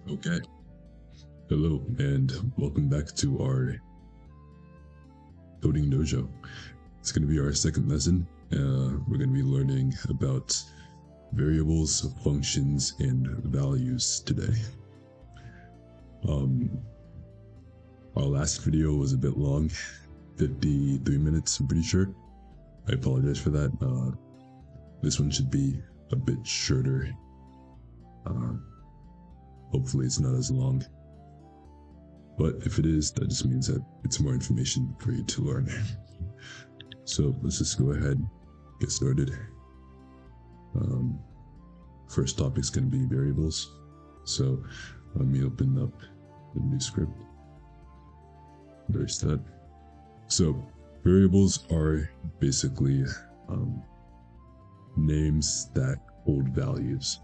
Okay. Hello, and welcome back to our coding dojo. It's going to be our second lesson. We're going to be learning about variables, functions, and values today. Our last video was a bit long, 53 minutes, I'm pretty sure. I apologize for that. This one should be a bit shorter. Hopefully it's not as long. But if it is, that just means that it's more information for you to learn. So let's just go ahead, get started. First topic is going to be variables. So let me open up the new script. There's that. So variables are basically names that hold values.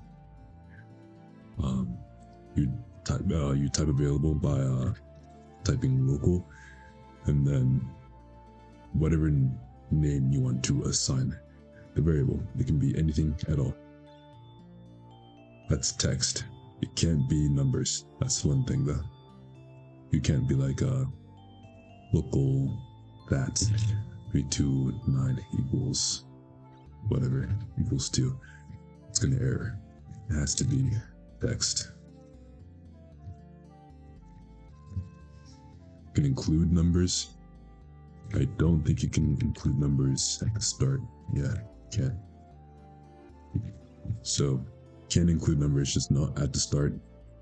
You type available by typing local, and then whatever name you want to assign the variable. It can be anything at all. That's text. It can't be numbers. That's one thing though. You can't be like local that 329 equals whatever equals 2. It's gonna error. It has to be text. Can include numbers. I don't think you can include numbers at the start. Yeah, can't. So can't include numbers, just not at the start,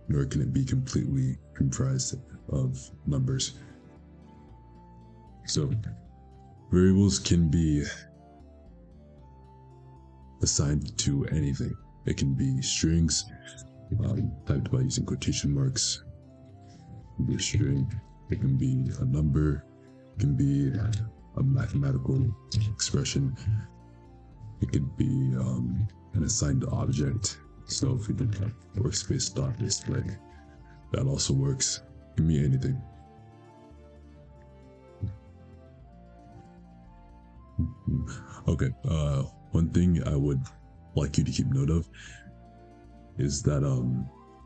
nor can it be completely comprised of numbers. So variables can be assigned to anything. It can be strings, typed by using quotation marks. It can be a string. It can be a number. It can be a mathematical expression. It could be an assigned object. So if we did workspace.display, that also works. It can be anything. Okay, one thing I would like you to keep note of is that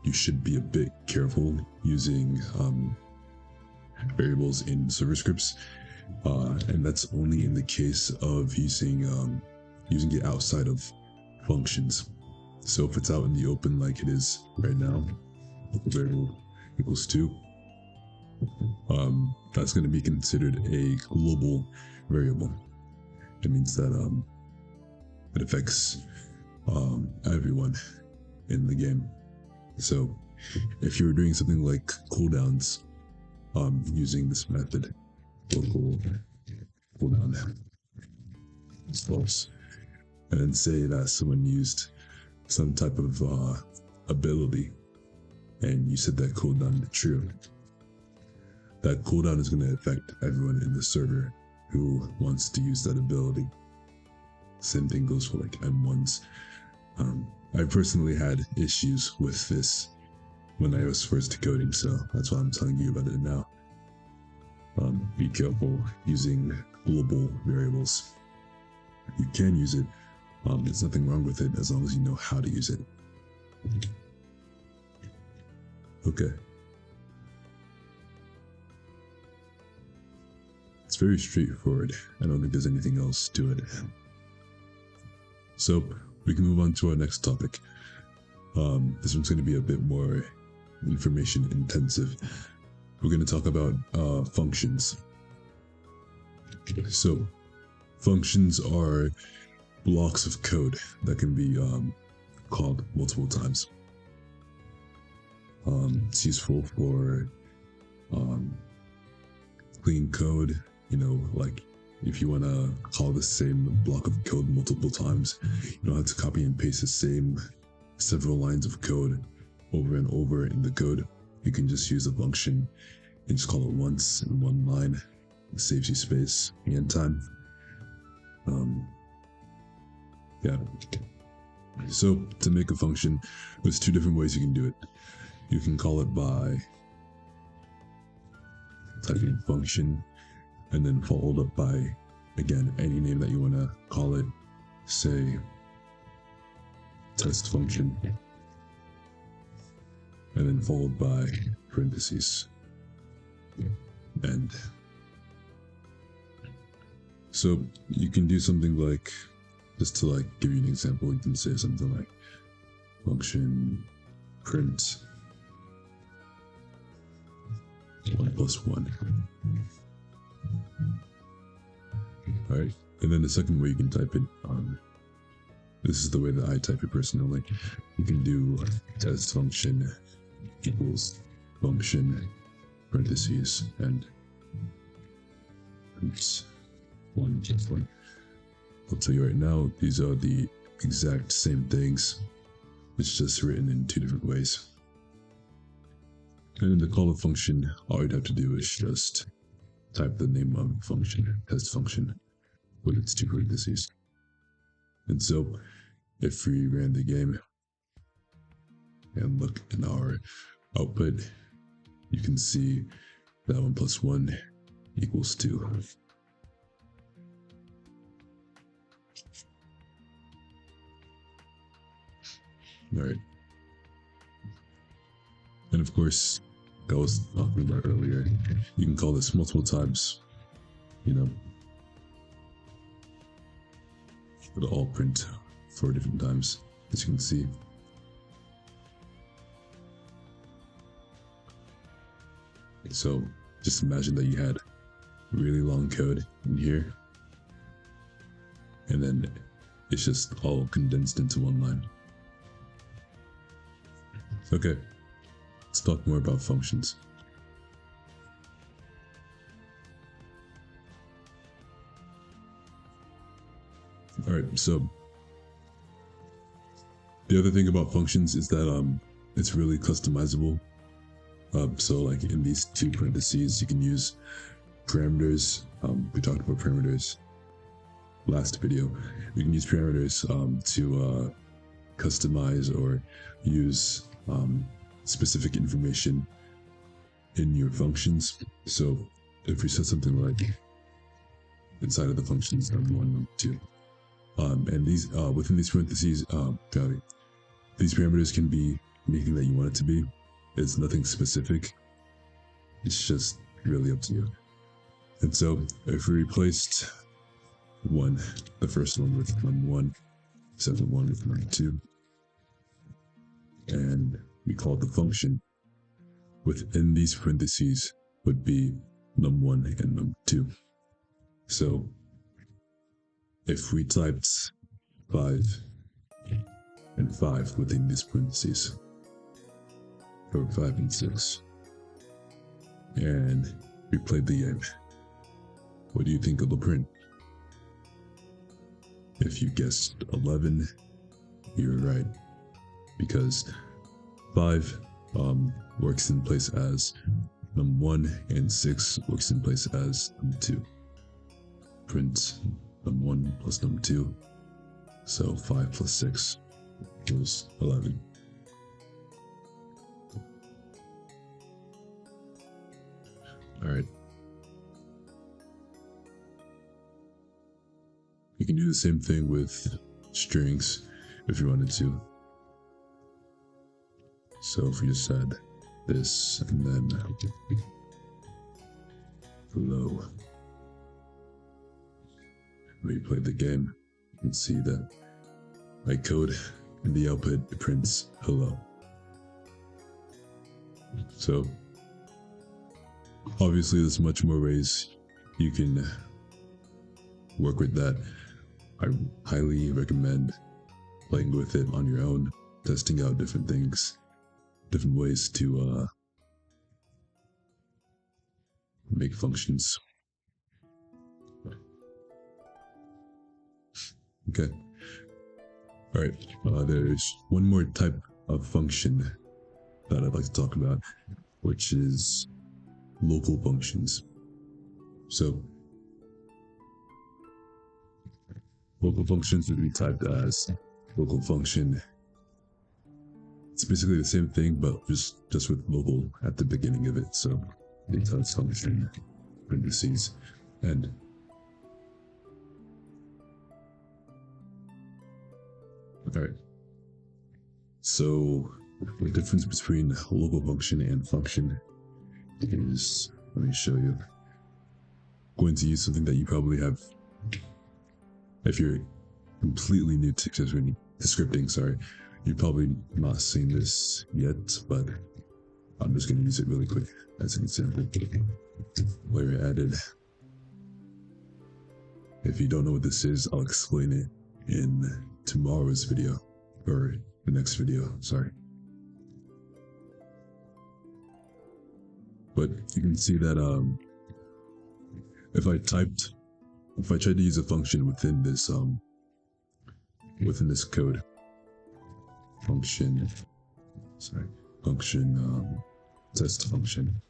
you should be a bit careful using variables in server scripts, and that's only in the case of using it outside of functions. So if it's out in the open like it is right now, variable equals 2, that's going to be considered a global variable. It means that it affects everyone in the game. So if you're doing something like cooldowns, using this method, local cooldown is false, and then say that someone used some type of ability, and you set that cooldown to true, that cooldown is going to affect everyone in the server who wants to use that ability. Same thing goes for like M1s. I personally had issues with this when I was first coding, so that's why I'm telling you about it now. Be careful using global variables. You can use it. There's nothing wrong with it as long as you know how to use it. Okay. It's very straightforward. I don't think there's anything else to it. So we can move on to our next topic. This one's going to be a bit more information intensive. We're going to talk about functions. So functions are blocks of code that can be called multiple times. It's useful for clean code, like if you want to call the same block of code multiple times, you don't have to copy and paste the same several lines of code over and over in the code. You can just use a function and just call it once in one line. It saves you space and time. Yeah. So to make a function, there's two different ways you can do it. You can call it by typing function and then followed up by, again, any name that you want to call it. Say test function. and then followed by parentheses. And so you can do something like, just to like give you an example, you can say something like function print 1 plus 1. Alright, and then the second way you can type it, this is the way that I type it personally. You can do test function equals function parentheses and oops, 1 plus 1. I'll tell you right now, these are the exact same things. It's just written in two different ways. And in the call of function, all you'd have to do is just type the name of the function, test function, with its two parentheses. And so, if we ran the game and look in our output, you can see that 1 plus 1 equals 2. Alright. And of course, like I was talking about earlier, you can call this multiple times, you know, it'll all print 4 different times, as you can see. So just imagine that you had really long code in here, and then it's just all condensed into one line. Okay, let's talk more about functions. Alright, so the other thing about functions is that it's really customizable. So like in these two parentheses, you can use parameters. We talked about parameters last video. You can use parameters to customize or use specific information in your functions. So if we set something like inside of the functions num1, num2, and these within these parentheses, these parameters can be anything that you want it to be. It's nothing specific. It's just really up to you. And so if we replaced the first one with num1, second one with num2, and we called the function, within these parentheses would be num1 and num2. So if we typed 5 and 5 within these parentheses, or 5 and 6, and we played the game, what do you think it'll print? If you guessed 11, you're right, because 5 works in place as num1 and 6 works in place as num2. Print num1 plus num2, so 5 plus 6 equals 11. Alright. You can do the same thing with strings if you wanted to. So if we just said this and then hello, when you play the game, you can see that my code in the output, it prints hello. So obviously there's much more ways you can work with that. I highly recommend playing with it on your own, testing out different things, different ways to make functions. Okay. Alright, there's one more type of function that I'd like to talk about, which is local functions. So local functions would be typed as local function. It's basically the same thing, but just with local at the beginning of it. So it types function, parentheses, and alright. So the difference between local function and function is, let me show you. I'm going to use something that you probably have, if you're completely new to scripting, sorry, you've probably not seen this yet, but I'm just going to use it really quick as an example. Layer added. If you don't know what this is, I'll explain it in tomorrow's video, or the next video, sorry. But you can see that if I tried to use a function within this code, function test function,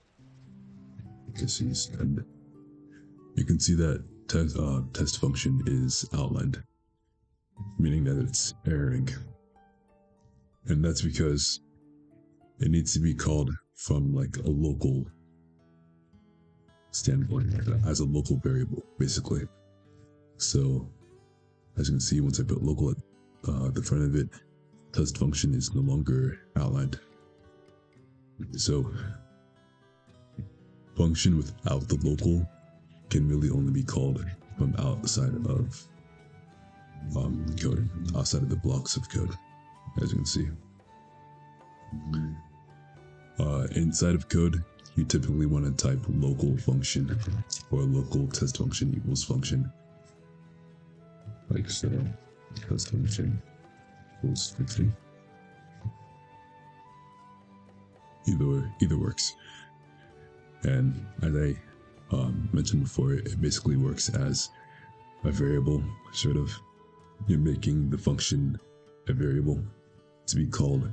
and you can see that test function is outlined, meaning that it's erroring, and that's because it needs to be called from like a local standpoint, as a local variable, basically. So as you can see, once I put local at the front of it, test function is no longer outlined. So function without the local can really only be called from outside of code, outside of the blocks of code, as you can see. Inside of code, you typically want to type local function or local test function equals function, like so. Test function equals function. Either works. And as I mentioned before, it basically works as a variable, sort of. You're making the function a variable to be called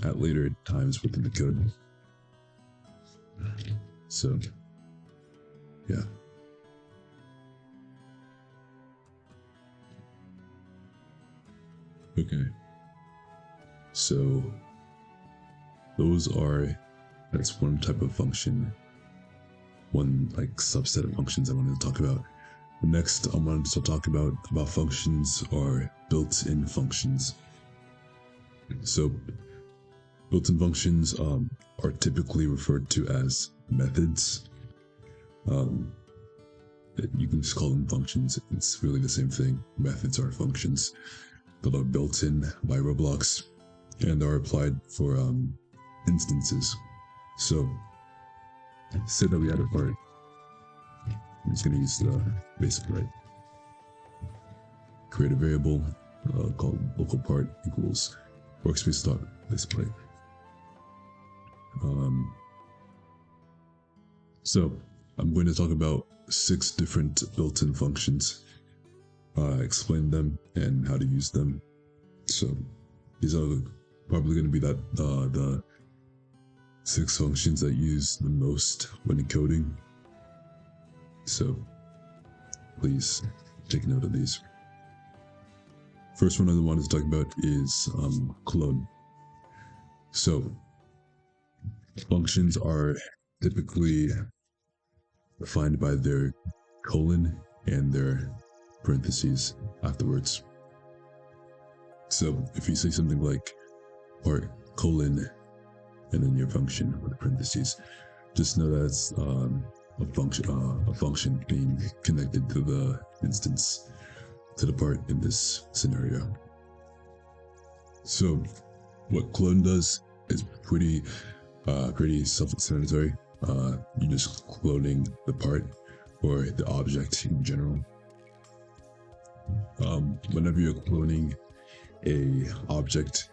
at later times within the code. So, yeah. Okay. So, that's one type of function, one like subset of functions I wanted to talk about. Next, I wanted to talk about functions or built-in functions. So, built-in functions are typically referred to as methods. You can just call them functions. It's really the same thing. Methods are functions that are built in by Roblox and are applied for instances. So, say that we had a part. I'm just going to use the basic right. Create a variable called local part equals workspace.display. So I'm going to talk about 6 different built-in functions, explain them and how to use them. So these are probably going to be the 6 functions that you use the most when encoding. So please take note of these. First one I wanted to talk about is clone. So functions are typically defined by their colon and their parentheses afterwards. So if you say something like part colon and then your function with parentheses, just know that's a function being connected to the instance, to the part in this scenario. So what clone does is pretty self-explanatory. You're just cloning the part or the object in general. Whenever you're cloning a object,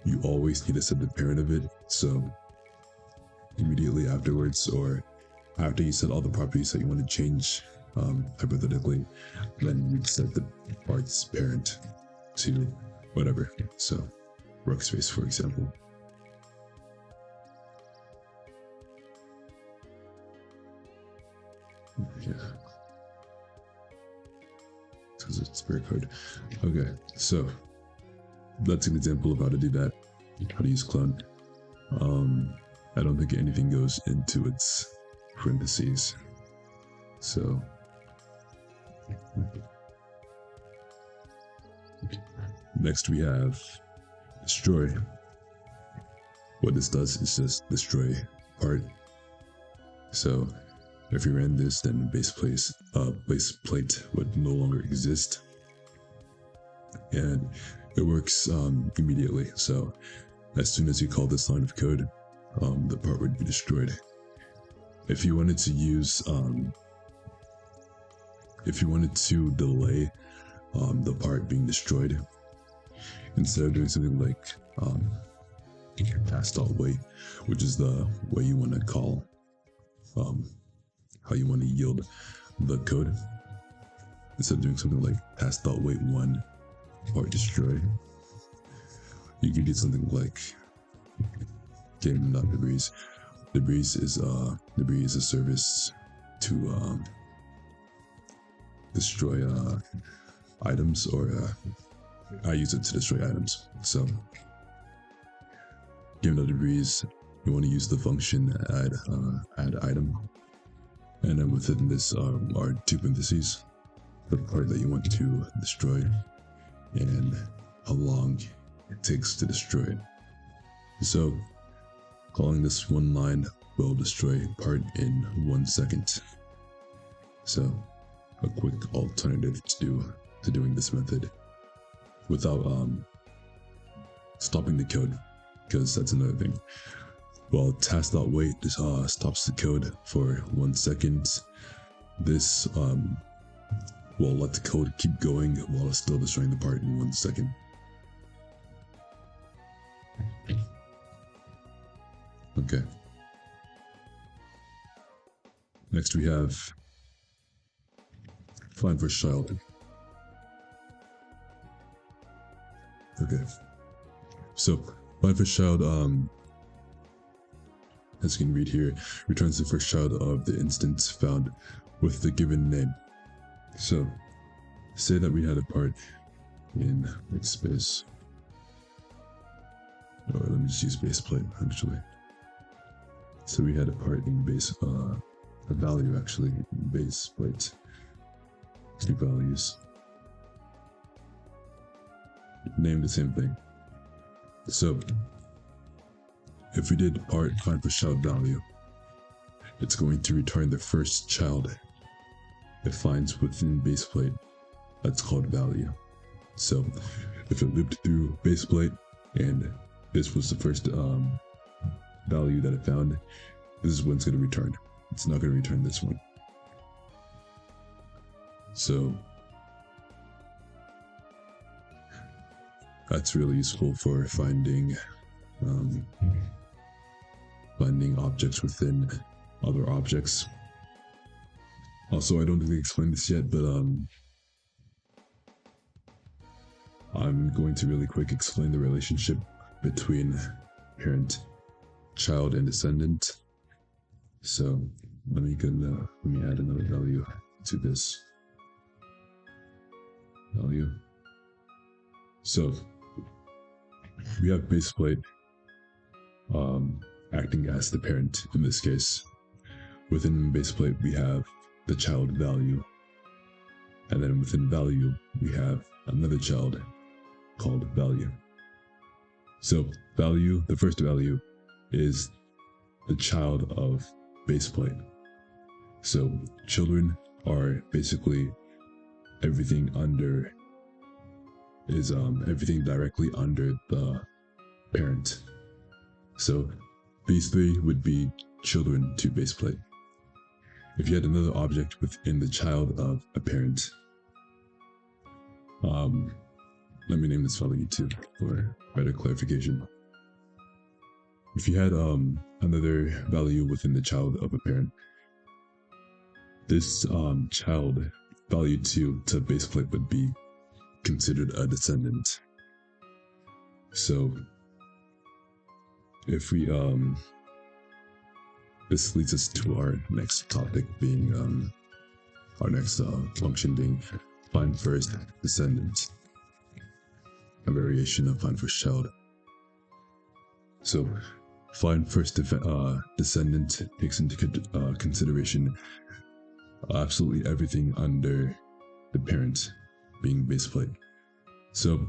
you always need to set the parent of it. So immediately afterwards, or after you set all the properties that you want to change, hypothetically, then you set the part's parent to whatever. So workspace, for example. Yeah. Because it's very hard. Okay, so that's an example of how to do that, how to use clone. I don't think anything goes into its parentheses. So next we have destroy. what this does is just destroy part. So if you ran this, then base plate would no longer exist, and it works immediately. So as soon as you call this line of code, the part would be destroyed. If you wanted to use, if you wanted to delay the part being destroyed, instead of doing something like task.wait, which is the way you want to call how you want to yield the code, instead of doing something like task.wait1 part destroy, you can do something like game.debris. Debris is a service to destroy items, or I use it to destroy items. So game.debris, you want to use the function add item, and then within this are two parentheses, the part that you want to destroy and how long it takes to destroy it. So calling this one line will destroy part in 1 second. So a quick alternative to doing this method without stopping the code, because that's another thing. While task.wait stops the code for 1 second, this will let the code keep going while it's still destroying the part in 1 second. Okay. Next we have find first child. Okay. So find first child, as you can read here, returns the first child of the instance found with the given name. So say that we had a part in space. Or let me just use base plate actually. So we had a part in base, a value actually, base plate, two values, name the same thing. So if we did part find first child value, it's going to return the first child it finds within base plate. That's called value. So if it looped through base plate and this was the first value that it found, this is what it's going to return. It's not going to return this one. So that's really useful for finding objects within other objects. Also, I don't think I explained this yet, but I'm going to really quick explain the relationship between parent, child, and descendant. So let me add another value to this value. So we have base plate acting as the parent in this case. Within base plate we have the child value, and then within value we have another child called value. So value, the first value, is the child of base plate. So children are basically everything under is everything directly under the parent. So these three would be children to base plate. If you had another object within the child of a parent, let me name this value 2 for better clarification. If you had another value within the child of a parent, this child value 2 to base plate would be considered a descendant. So if we this leads us to our next topic being our next function being find first descendant, a variation of find first child. So find first descendant takes into consideration absolutely everything under the parent being base plate. So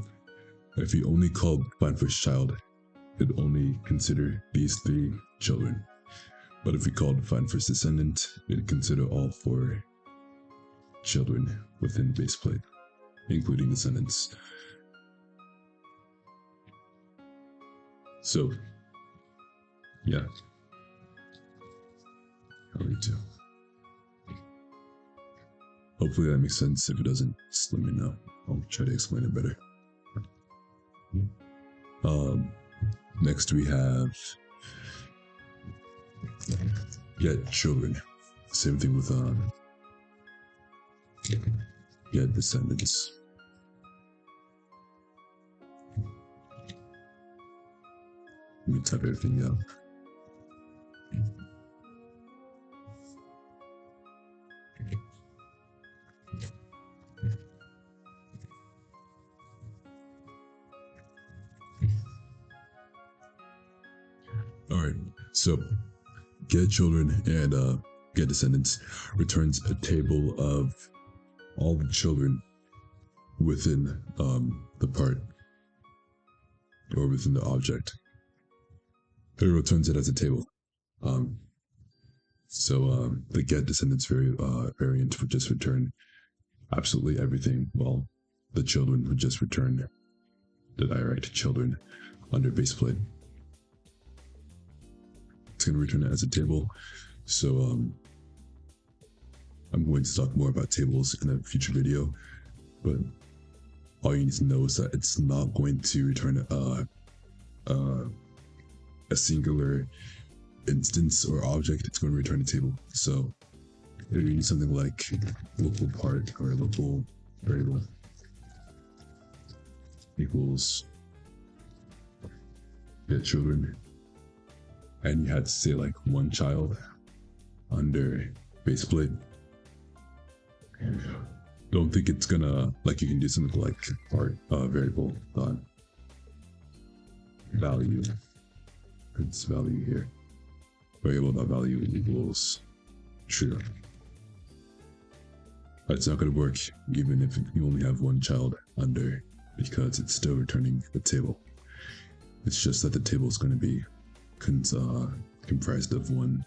if you only called find first child, it'd only consider these 3 children. But if we called find first descendant, it'd consider all 4 children within the base plate, including descendants. So, yeah. I'll read too. Hopefully that makes sense. If it doesn't, just let me know. I'll try to explain it better. Next we have get children. Same thing with get descendants. Let me type everything out. Alright, so get children and get descendants returns a table of all the children within the part or within the object. It returns it as a table. So the get descendants variant would just return absolutely everything, while the children would just return the direct children under base plate. It's going to return it as a table. So I'm going to talk more about tables in a future video, but all you need to know is that it's not going to return a singular instance or object. It's going to return a table. So if you need something like local part or local variable equals get children, and you had to say like 1 child under base plate, don't think it's gonna, like, you can do something like part variable dot value. It's value here. Variable dot value equals true. That's not gonna work even if you only have 1 child under, because it's still returning the table. It's just that the table is going to be comprised of 1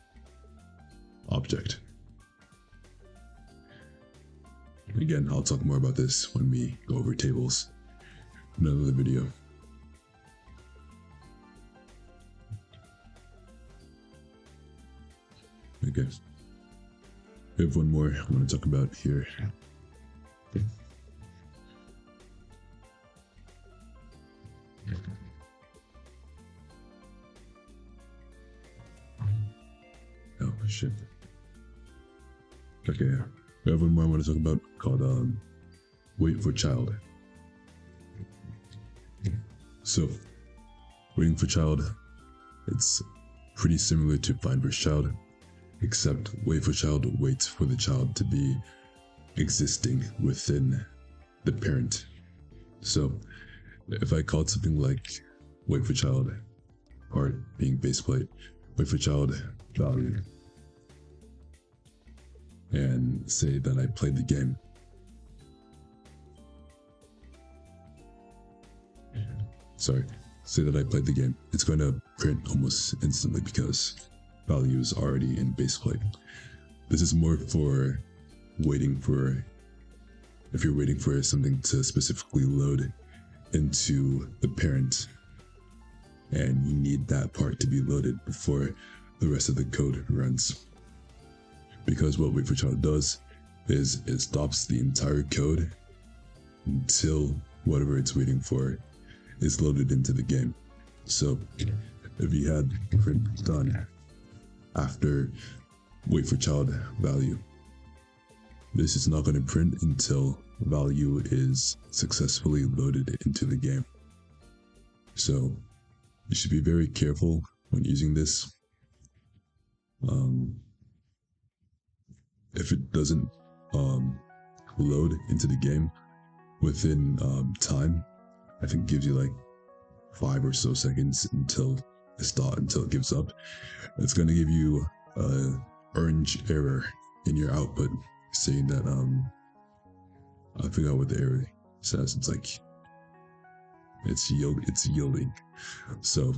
object. Again, I'll talk more about this when we go over tables in another video. Okay. We have one more I want to talk about here. Oh shit. Okay, we have one more I want to talk about called wait for child. So, waiting for child, it's pretty similar to find first child, except wait for child waits for the child to be existing within the parent. So, if I called something like wait for child part being base plate, wait for child value, and say that I played the game, say that I played the game, it's going to print almost instantly because value is already in base plate. This is more for waiting for, if you're waiting for something to specifically load into the parent and you need that part to be loaded before the rest of the code runs. Because what wait for child does is it stops the entire code until whatever it's waiting for is loaded into the game. So if you had print done after wait for child value, this is not going to print until value is successfully loaded into the game. So you should be very careful when using this. If it doesn't load into the game within time, I think it gives you like 5 or so seconds until it gives up. It's going to give you a orange error in your output saying that I forgot what the error says. It's like it's yielding. So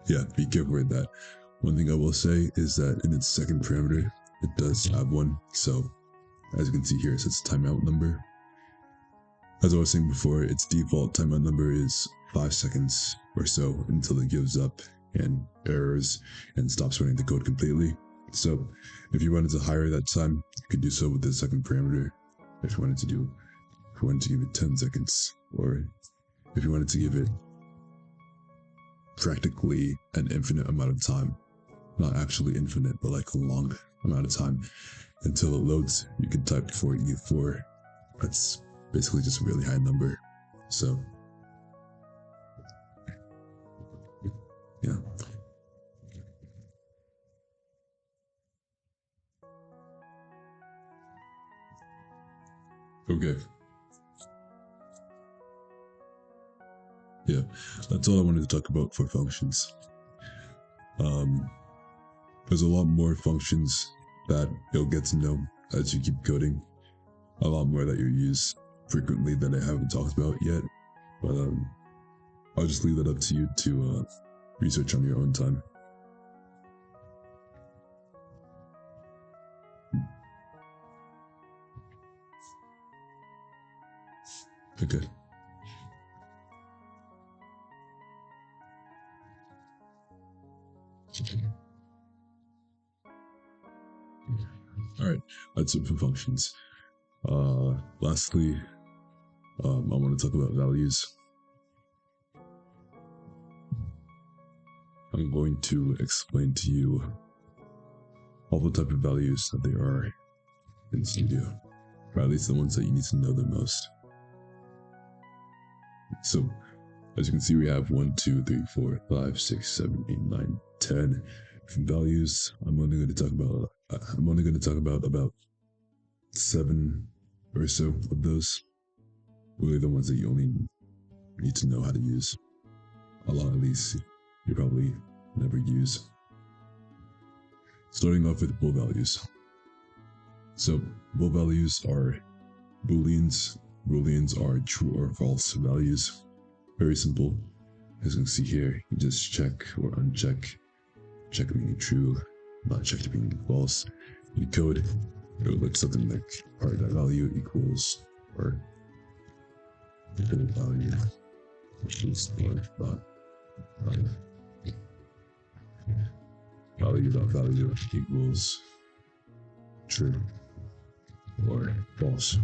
yeah, be careful with that. One thing I will say is that in its second parameter, it does have one. So as you can see here, it says timeout number. As I was saying before, its default timeout number is 5 seconds or so until it gives up and errors and stops running the code completely. So if you wanted to higher that time, you could do so with the second parameter. If you wanted to give it 10 seconds, or if you wanted to give it practically an infinite amount of time, not actually infinite, but like a long amount of time until it loads, you can type for E4. That's basically just a really high number. So yeah. Okay. Yeah, that's all I wanted to talk about for functions. There's a lot more functions that you'll get to know as you keep coding. A lot more that you use frequently that I haven't talked about yet. But I'll just leave that up to you to research on your own time. Okay. All right, that's it for functions. Lastly, I want to talk about values. I'm going to explain to you all the type of values that there are in Studio, or at least the ones that you need to know the most. So, as you can see, we have 1, 2, 3, 4, 5, 6, 7, 8, 9, 10 different values. I'm only going to talk about 7 or so of those. Really, the ones that you only need to know how to use. A lot of these you probably never use. Starting off with bool values. So, bool values are booleans. Booleans are true or false values. Very simple. As you can see here, you just check or uncheck. Check meaning true, not check meaning false. In code, it would look something like value equals or value which is not value equals true or false.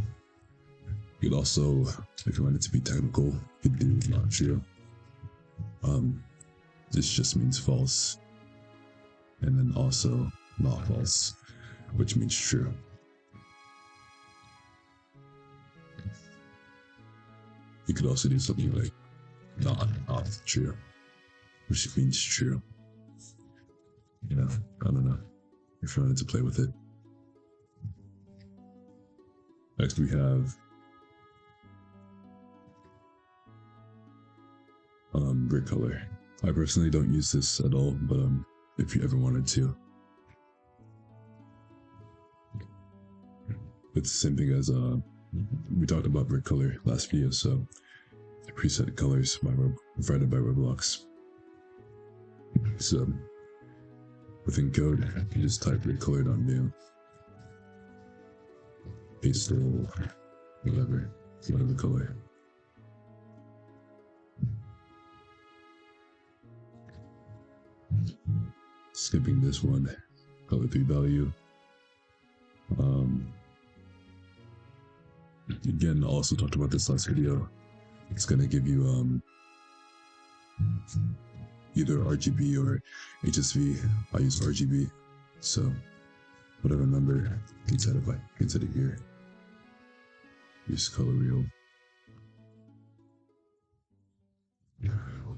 You could also, if you want it to be technical, you could do not true. This just means false, and then also not false, which means true. You could also do something like not true, which means true. You know, I don't know if you wanted to play with it. Next we have grid color. I personally don't use this at all, but if you ever wanted to. It's the same thing as we talked about grid color last video, so preset colors provided by Roblox. So within code, you just type grid color .new, pastel, whatever color. Skipping this one, color 3 value. Again, also talked about this last video. It's gonna give you either RGB or HSV. I use RGB, so whatever number you can set it here. Use color wheel.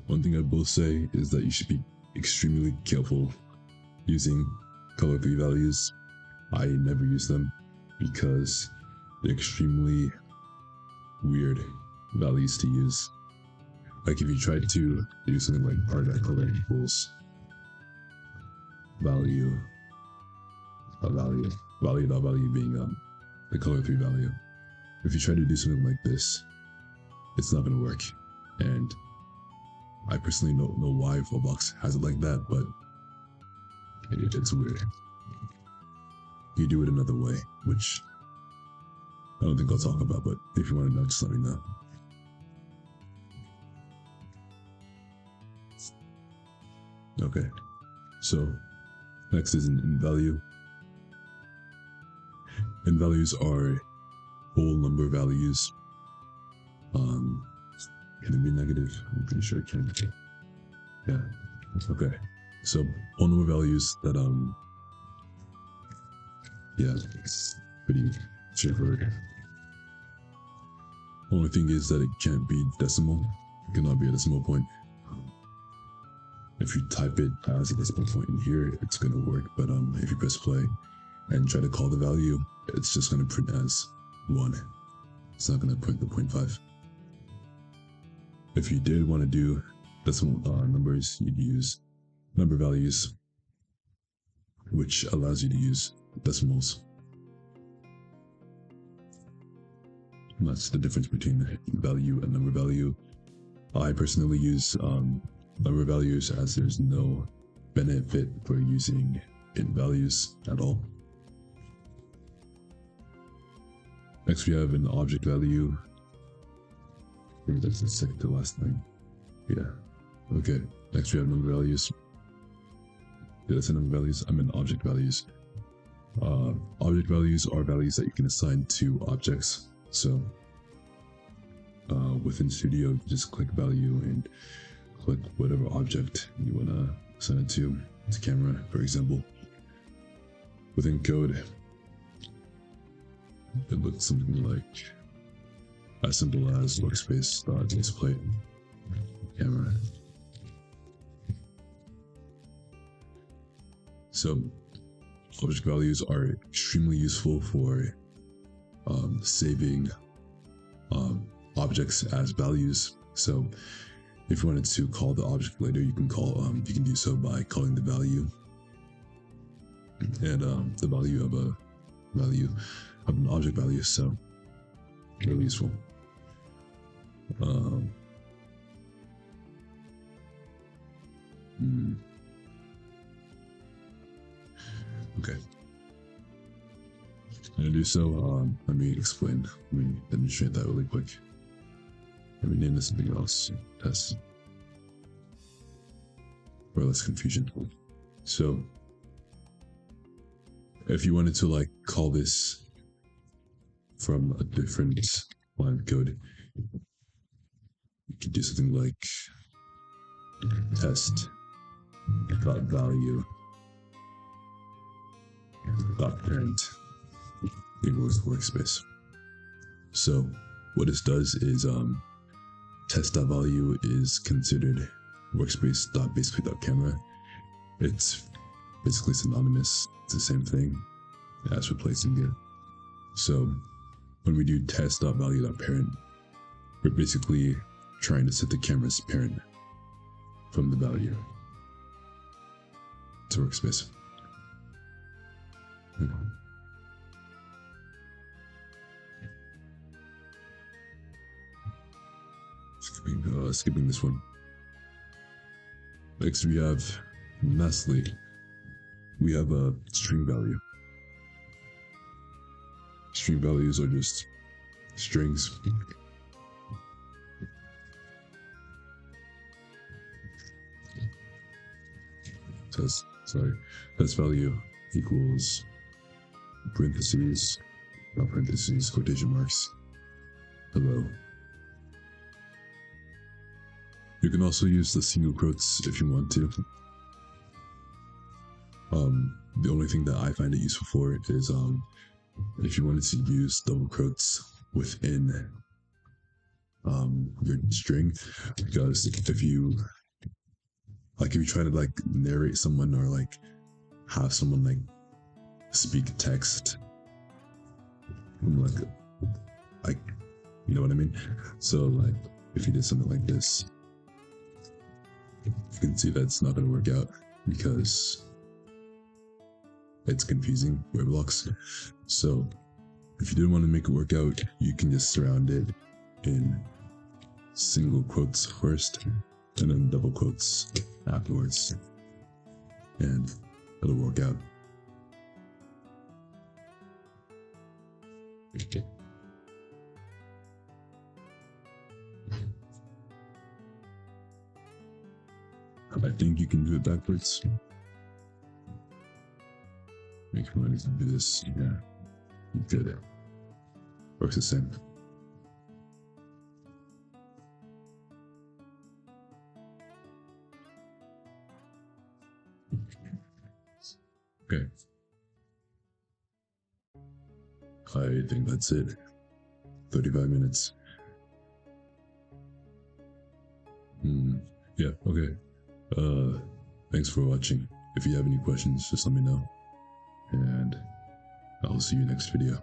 One thing I will say is that you should be extremely careful using color 3 values. I never use them because they're extremely weird values to use. Like if you try to do something like color equals value being the color 3 value. If you try to do something like this, it's not going to work. And I personally don't know why Roblox has it like that, but it's weird. You do it another way, which I don't think I'll talk about, but if you want to know, just let me know. Okay, so next is in value. In values are whole number values. Can it be negative? I'm pretty sure it can. Yeah. Okay. So whole number values that yeah, it's pretty straightforward. Only thing is that it can't be decimal. It cannot be a decimal point. If you type it as a decimal point in here, it's gonna work. But if you press play and try to call the value, it's just gonna print as 1. It's not gonna print the 0.5. If you did want to do decimal numbers, you'd use number values, which allows you to use decimals. And that's the difference between value and number value. I personally use number values as there's no benefit for using in values at all. Next, we have an object value. I think that's the second to last thing. Yeah. Okay. Next, we have number values. Did I say number values? I meant object values. Object values are values that you can assign to objects. So within Studio, just click value and click whatever object you want to assign it to. It's a camera, for example. Within code, it looks something like as simple as workspace.display camera. So object values are extremely useful for saving objects as values. So if you wanted to call the object later, you can do so by calling the value and the value of an object value. So really useful. Okay. And to do so, let me explain. Let me demonstrate that really quick. Let me name this something else. Test. For less confusion. So, if you wanted to call this from a different line of code, you could do something like test dot value dot parent equals workspace. So what this does is test dot value is considered workspace dot basically dot camera. It's basically synonymous. It's the same thing as replacing it. So when we do test dot value dot parent, we're basically trying to set the camera's parent from the value to workspace. Skipping this one. Next lastly, we have a string value. String values are just strings. Test value equals parentheses, not parentheses, quotation marks, hello. You can also use the single quotes if you want to. The only thing that I find it useful for is if you wanted to use double quotes within your string, because if you try to narrate someone or have someone speak text, you know what I mean? So if you did something like this, you can see that it's not going to work out because it's confusing word blocks. So if you didn't want to make it work out, you can just surround it in single quotes first and then double couple quotes afterwards, and it'll work out. Okay. I think you can do it backwards. Make sure to do this. Yeah, you did it. Works the same. Okay. I think that's it. 35 minutes. Yeah, okay. Thanks for watching. If you have any questions, just let me know. And I'll see you next video.